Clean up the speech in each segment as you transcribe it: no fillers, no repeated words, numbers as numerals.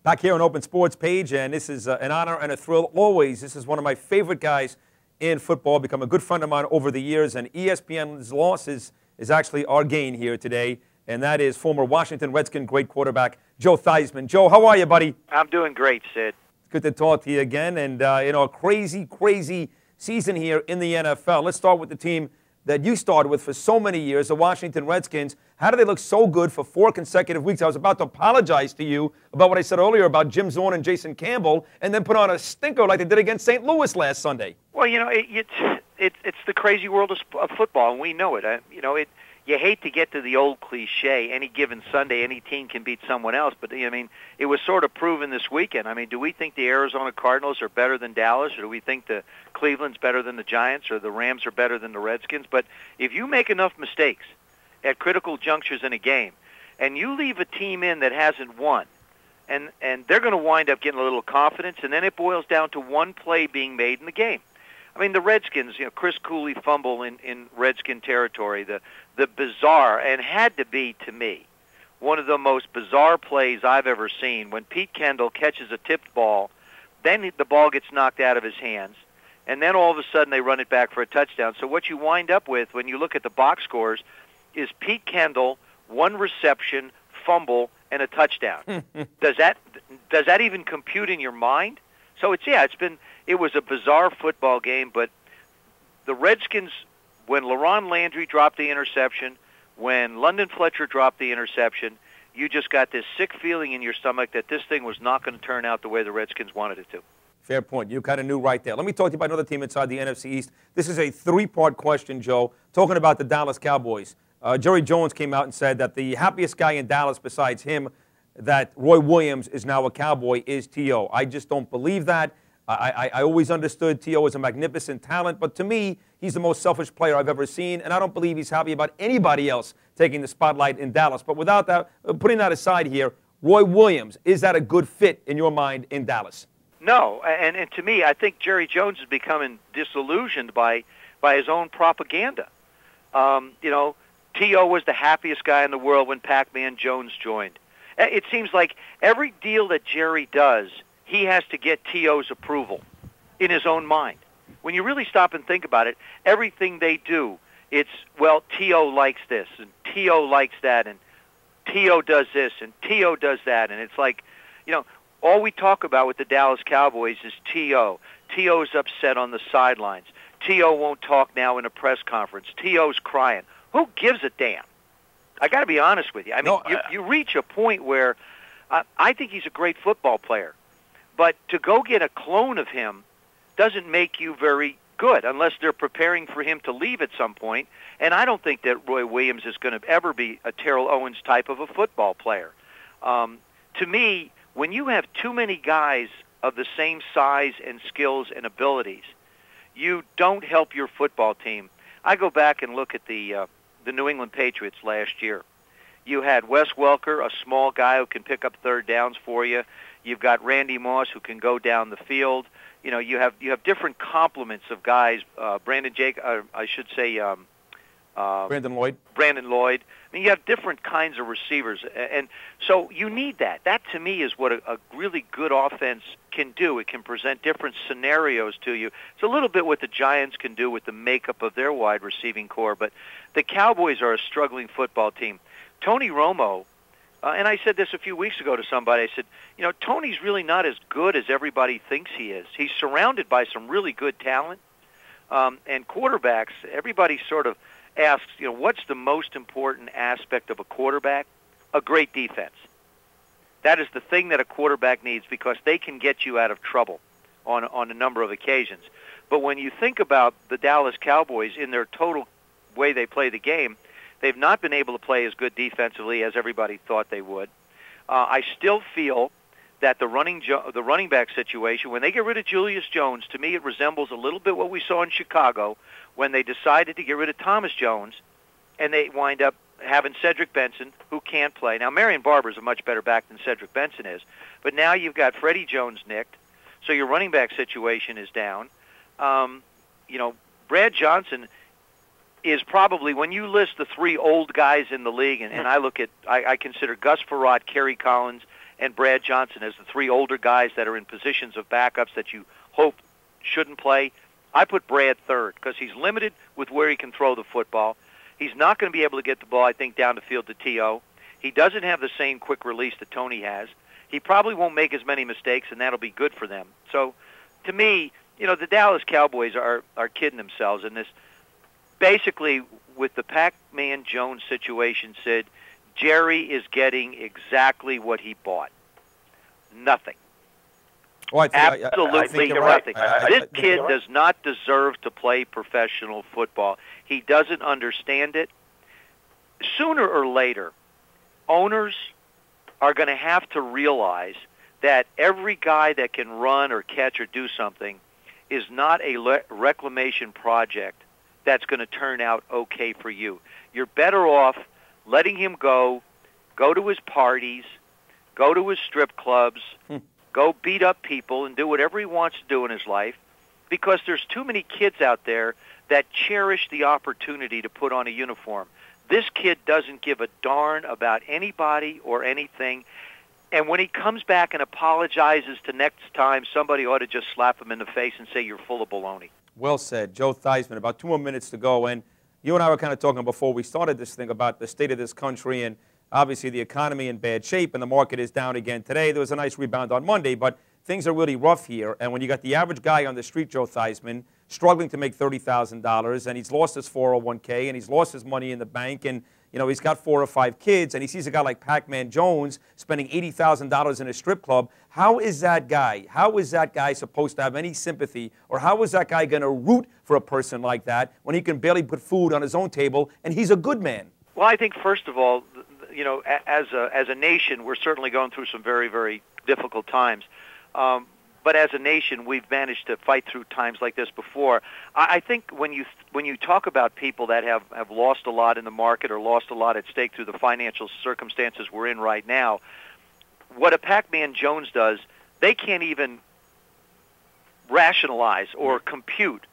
Back here on Open Sports Page, and this is an honor and a thrill always. This is one of my favorite guys in football, become a good friend of mine over the years, and ESPN's loss is actually our gain here today, and that is former Washington Redskin great quarterback Joe Theismann. Joe, how are you, buddy? I'm doing great, Sid. It's good to talk to you again, and a crazy season here in the NFL. Let's start with the team that you started with for so many years, the Washington Redskins. How do they look so good for 4 consecutive weeks? I was about to apologize to you about what I said earlier about Jim Zorn and Jason Campbell, and then put on a stinker like they did against St. Louis last Sunday. Well, it's the crazy world of football, and we know it. You hate to get to the old cliche, any given Sunday, any team can beat someone else, but, it was sort of proven this weekend. Do we think the Arizona Cardinals are better than Dallas, or do we think the Cleveland's better than the Giants, or the Rams are better than the Redskins? But if you make enough mistakes at critical junctures in a game, and you leave a team in that hasn't won, and they're going to wind up getting a little confidence, and then it boils down to one play being made in the game. The Redskins, Chris Cooley fumble in Redskin territory, the bizarre, and had to be, to me, one of the most bizarre plays I've ever seen, when Pete Kendall catches a tipped ball, then the ball gets knocked out of his hands, and then all of a sudden they run it back for a touchdown. So what you wind up with when you look at the box scores is Pete Kendall, 1 reception, fumble, and a touchdown. Does that even compute in your mind? So it was a bizarre football game, but the Redskins, when LaRon Landry dropped the interception, when London Fletcher dropped the interception, you just got this sick feeling in your stomach that this thing was not going to turn out the way the Redskins wanted it to. Fair point. You kind of knew right there. Let me talk to you about another team inside the NFC East. This is a 3-part question, Joe, talking about the Dallas Cowboys. Jerry Jones came out and said that the happiest guy in Dallas besides him, that Roy Williams is now a Cowboy, is T.O. I just don't believe that. I always understood T.O. as a magnificent talent, but to me, he's the most selfish player I've ever seen, and I don't believe he's happy about anybody else taking the spotlight in Dallas. But without that, putting that aside here, Roy Williams, is that a good fit in your mind in Dallas? No, and to me, I think Jerry Jones is becoming disillusioned by his own propaganda. T.O. was the happiest guy in the world when Pacman Jones joined. It seems like every deal that Jerry does, he has to get T.O.'s approval in his own mind. When you really stop and think about it, everything they do, it's, well, T.O. likes this, and T.O. likes that, and T.O. does this, and T.O. does that. And it's like, all we talk about with the Dallas Cowboys is T.O. T.O.'s upset on the sidelines. T.O. won't talk now in a press conference. T.O.'s crying. Who gives a damn? I got to be honest with you. You reach a point where I think he's a great football player, but to go get a clone of him doesn't make you very good unless they're preparing for him to leave at some point. And I don't think that Roy Williams is going to ever be a Terrell Owens type of a football player. To me, when you have too many guys of the same size and skills and abilities, you don't help your football team. I go back and look at the New England Patriots last year. You had Wes Welker, a small guy who can pick up third downs for you. You've got Randy Moss, who can go down the field. You have different complements of guys. Brandon Lloyd. Brandon Lloyd. You have different kinds of receivers, and so you need that. That, to me, is what a really good offense can do. It can present different scenarios to you. It's a little bit what the Giants can do with the makeup of their wide receiving core, but the Cowboys are a struggling football team. Tony Romo, and I said this a few weeks ago to somebody, I said, Tony's really not as good as everybody thinks he is. He's surrounded by some really good talent, and quarterbacks, everybody sort of asks, what's the most important aspect of a quarterback? A great defense. That is the thing that a quarterback needs, because they can get you out of trouble on a number of occasions. But when you think about the Dallas Cowboys in their total way they play the game, they've not been able to play as good defensively as everybody thought they would. I still feel that the running back situation, when they get rid of Julius Jones, to me it resembles a little bit what we saw in Chicago when they decided to get rid of Thomas Jones, and they wind up having Cedric Benson, who can't play. Now, Marion Barber is a much better back than Cedric Benson is, but now you've got Freddie Jones nicked, so your running back situation is down. Brad Johnson is probably, when you list the 3 old guys in the league, and I consider Gus Frerotte, Kerry Collins, and Brad Johnson as the three older guys that are in positions of backups that you hope shouldn't play. I put Brad third because he's limited with where he can throw the football. He's not going to be able to get the ball, I think, down the field to T.O. He doesn't have the same quick release that Tony has. He probably won't make as many mistakes, and that'll be good for them. So, to me, the Dallas Cowboys are kidding themselves in this. Basically, with the Pacman Jones situation, Sid, Jerry is getting exactly what he bought. Nothing. Well, Absolutely nothing. This kid does not deserve to play professional football. He doesn't understand it. Sooner or later, owners are going to have to realize that every guy that can run or catch or do something is not a reclamation project that's going to turn out okay for you. You're better off letting him go to his parties, go to his strip clubs, go beat up people and do whatever he wants to do in his life, because there's too many kids out there that cherish the opportunity to put on a uniform. This kid doesn't give a darn about anybody or anything, and when he comes back and apologizes to next time, somebody ought to just slap him in the face and say you're full of baloney. Well said. Joe Theismann, about 2 more minutes to go, and you and I were kind of talking before we started this thing about the state of this country, and obviously the economy in bad shape, and the market is down again today. There was a nice rebound on Monday, but things are really rough here. And when you got the average guy on the street, Joe Theismann, struggling to make $30,000, and he's lost his 401k, and he's lost his money in the bank, and he's got 4 or 5 kids, and he sees a guy like Pacman Jones spending $80,000 in a strip club. How is that guy supposed to have any sympathy, or how is that guy going to root for a person like that when he can barely put food on his own table, and he's a good man? Well, I think, first of all, as a nation, we're certainly going through some very, very difficult times. But as a nation, we've managed to fight through times like this before. I think when you talk about people that have lost a lot in the market or lost a lot at stake through the financial circumstances we're in right now, what a Pacman Jones does, they can't even rationalize or compute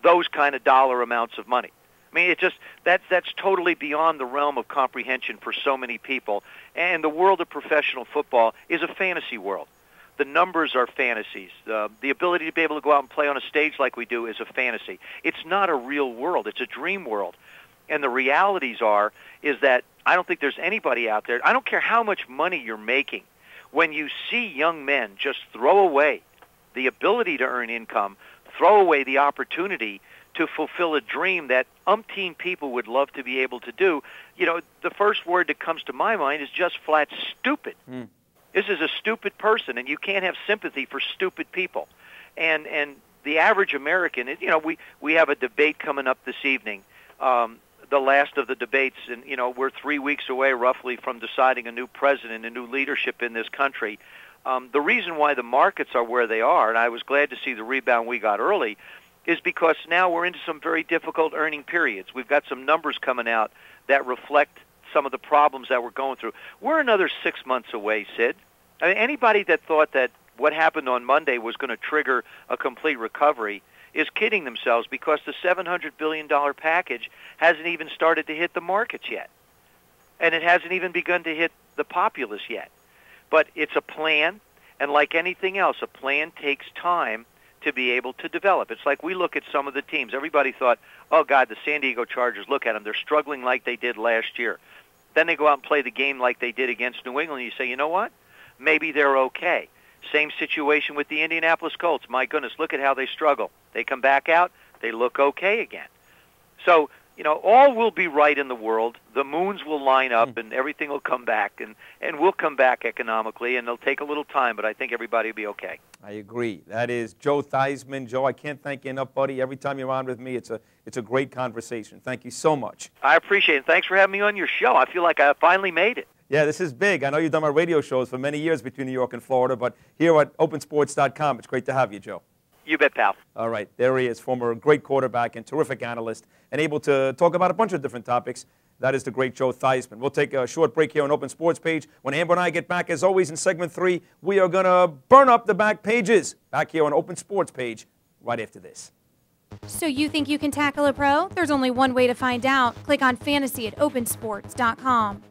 those kind of dollar amounts of money. I mean, that's totally beyond the realm of comprehension for so many people. And the world of professional football is a fantasy world. The numbers are fantasies. The ability to be able to go out and play on a stage like we do is a fantasy. It's not a real world. It's a dream world. And the realities is that I don't think there's anybody out there, I don't care how much money you're making, when you see young men just throw away the ability to earn income, throw away the opportunity to fulfill a dream that umpteen people would love to be able to do, the first word that comes to my mind is just flat stupid. This is a stupid person, and you can't have sympathy for stupid people. And the average American, we have a debate coming up this evening, the last of the debates, and we're 3 weeks away roughly from deciding a new president and new leadership in this country. The reason why the markets are where they are, and I was glad to see the rebound we got early, is because now we're into some very difficult earning periods. We've got some numbers coming out that reflect some of the problems that we're going through. We're another 6 months away, Sid. I mean, anybody that thought that what happened on Monday was going to trigger a complete recovery is kidding themselves, because the $700 billion package hasn't even started to hit the markets yet. And it hasn't even begun to hit the populace yet. But it's a plan, and like anything else, a plan takes time to be able to develop. It's like we look at some of the teams. Everybody thought, oh, God, the San Diego Chargers, look at them. They're struggling like they did last year. Then they go out and play the game like they did against New England, and you say, you know what? Maybe they're okay. Same situation with the Indianapolis Colts. My goodness, look at how they struggle. They come back out, they look okay again. So, all will be right in the world. The moons will line up, and everything will come back, and we'll come back economically, and it'll take a little time, but I think everybody will be okay. I agree. That is Joe Theismann. Joe, I can't thank you enough, buddy. Every time you're on with me, it's a great conversation. Thank you so much. I appreciate it. Thanks for having me on your show. I feel like I finally made it. Yeah, this is big. I know you've done my radio shows for many years between New York and Florida, but here at opensports.com, it's great to have you, Joe. You bet, pal. All right, there he is, former great quarterback and terrific analyst, and able to talk about a bunch of different topics. That is the great Joe Theismann. We'll take a short break here on Open Sports Page. When Amber and I get back, as always, in segment 3, we are going to burn up the back pages. Back here on Open Sports Page right after this. So you think you can tackle a pro? There's only one way to find out. Click on fantasy at opensports.com.